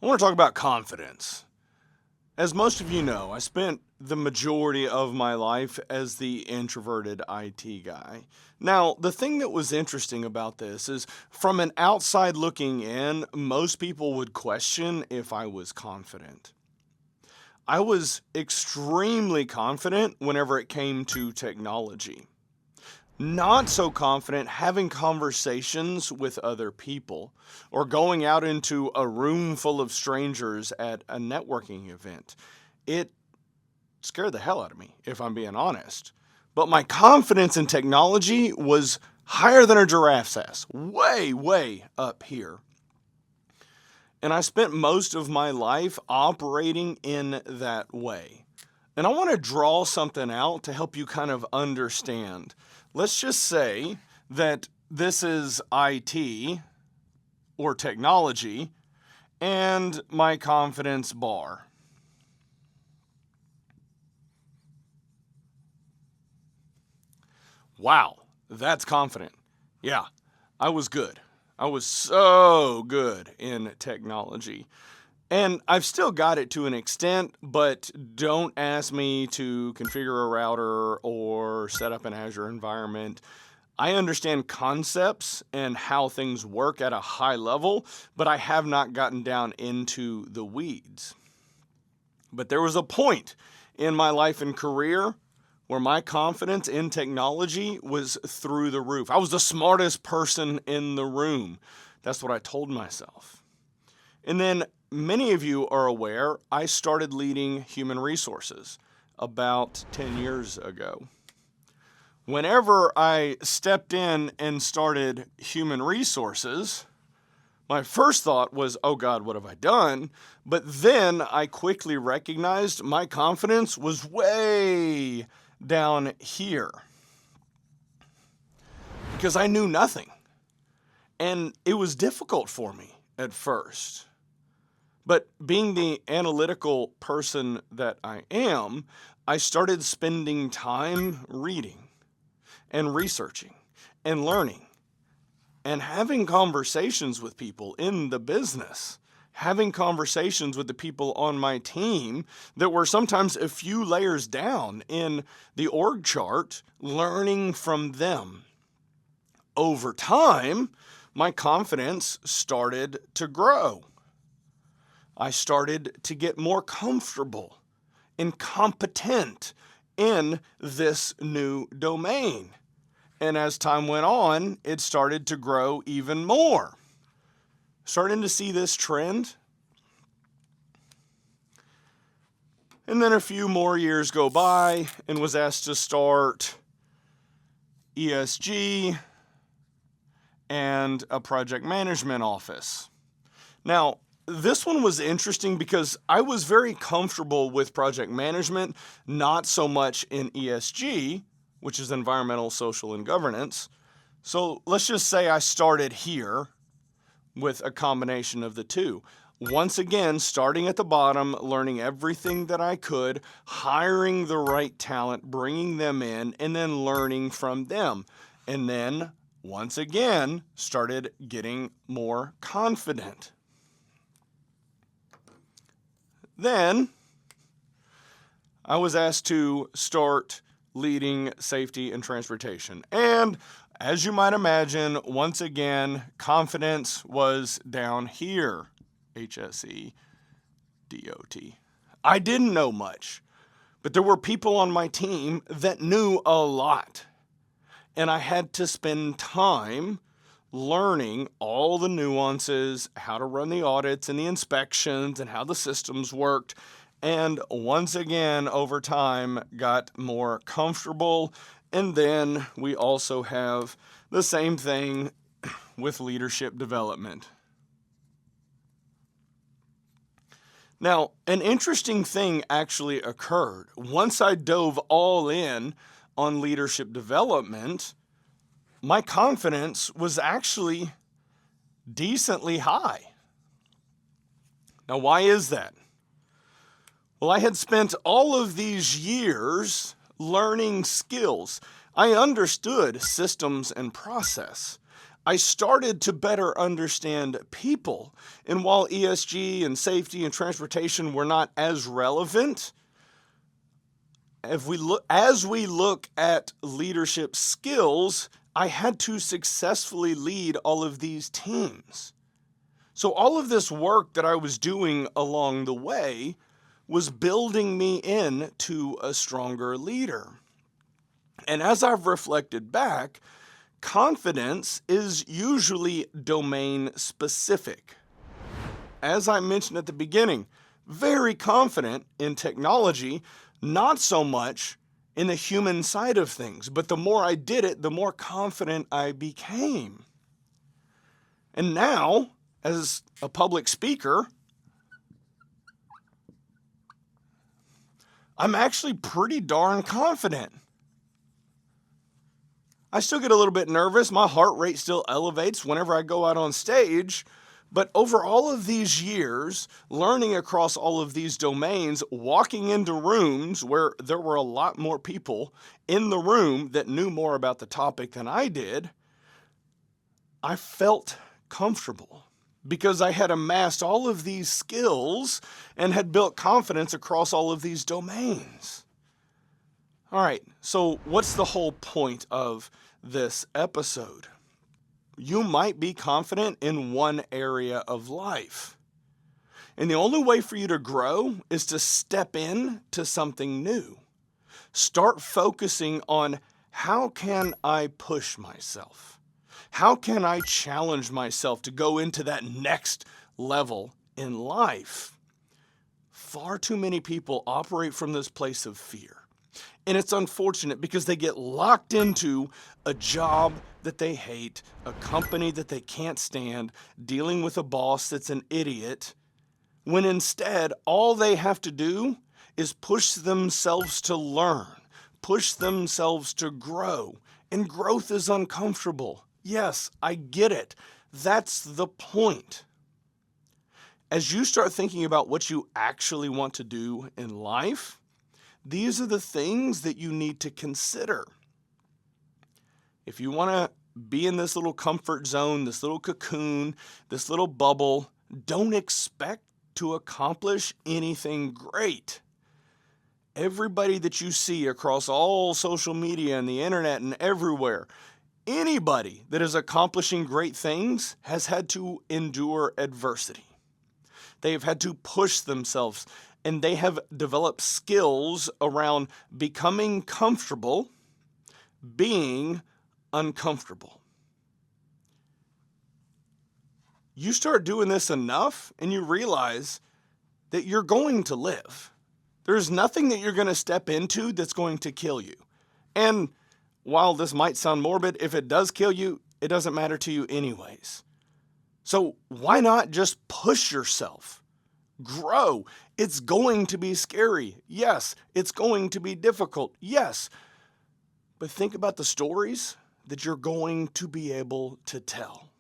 I want to talk about confidence. As most of you know, I spent the majority of my life as the introverted IT guy. Now, the thing that was interesting about this is from an outside looking in, most people would question if I was confident. I was extremely confident whenever it came to technology. Not so confident having conversations with other people or going out into a room full of strangers at a networking event. It scared the hell out of me, if I'm being honest. But my confidence in technology was higher than a giraffe's ass, way up here. And I spent most of my life operating in that way. And I want to draw something out to help you kind of understand. Let's just say that this is IT or technology and my confidence bar. Wow, that's confident. Yeah, I was good. I was so good in technology. And I've still got it to an extent, but don't ask me to configure a router or set up an Azure environment. I understand concepts and how things work at a high level, but I have not gotten down into the weeds. But there was a point in my life and career where my confidence in technology was through the roof. I was the smartest person in the room. That's what I told myself. And then many of you are aware, I started leading human resources about 10 years ago. Whenever I stepped in and started human resources, my first thought was, oh God, what have I done? But then I quickly recognized my confidence was way down here because I knew nothing. And it was difficult for me at first. But being the analytical person that I am, I started spending time reading and researching and learning and having conversations with people in the business, having conversations with the people on my team that were sometimes a few layers down in the org chart, learning from them. Over time, my confidence started to grow. I started to get more comfortable and competent in this new domain. And as time went on, it started to grow even more. Starting to see this trend. And then a few more years go by and was asked to start ESG and a project management office. Now, this one was interesting because I was very comfortable with project management, not so much in ESG, which is environmental, social, and governance. So let's just say I started here with a combination of the two. Once again, starting at the bottom, learning everything that I could, hiring the right talent, bringing them in, and then learning from them. And then, once again, started getting more confident. Then, I was asked to start leading safety and transportation. And as you might imagine, once again, confidence was down here. HSE, DOT. I didn't know much, but there were people on my team that knew a lot. And I had to spend time learning all the nuances, how to run the audits and the inspections and how the systems worked. And once again, over time, got more comfortable. And then we also have the same thing with leadership development. Now, an interesting thing actually occurred. Once I dove all in on leadership development, my confidence was actually decently high. Now, why is that? Well, I had spent all of these years learning skills. I understood systems and process. I started to better understand people. And while ESG and safety and transportation were not as relevant, as we look at leadership skills, I had to successfully lead all of these teams. So all of this work that I was doing along the way was building me into a stronger leader. And as I've reflected back, confidence is usually domain specific. As I mentioned at the beginning, very confident in technology, not so much in the human side of things. But the more I did it, the more confident I became. And now, as a public speaker, I'm actually pretty darn confident. I still get a little bit nervous. My heart rate still elevates whenever I go out on stage. But over all of these years, learning across all of these domains, walking into rooms where there were a lot more people in the room that knew more about the topic than I did, I felt comfortable because I had amassed all of these skills and had built confidence across all of these domains. All right, so what's the whole point of this episode? You might be confident in one area of life. And the only way for you to grow is to step in to something new. Start focusing on how can I push myself? How can I challenge myself to go into that next level in life? Far too many people operate from this place of fear. And it's unfortunate because they get locked into a job that they hate, a company that they can't stand, dealing with a boss that's an idiot, when instead all they have to do is push themselves to learn, push themselves to grow. And growth is uncomfortable. Yes, I get it. That's the point. As you start thinking about what you actually want to do in life, these are the things that you need to consider. If you want to be in this little comfort zone, this little cocoon, this little bubble, don't expect to accomplish anything great. Everybody that you see across all social media and the internet and everywhere, anybody that is accomplishing great things has had to endure adversity. They have had to push themselves, and they have developed skills around becoming comfortable, being uncomfortable. You start doing this enough, and you realize that you're going to live. There's nothing that you're going to step into that's going to kill you. And while this might sound morbid, if it does kill you, it doesn't matter to you anyways. So why not just push yourself? Grow. It's going to be scary. Yes. It's going to be difficult. Yes. But think about the stories that you're going to be able to tell.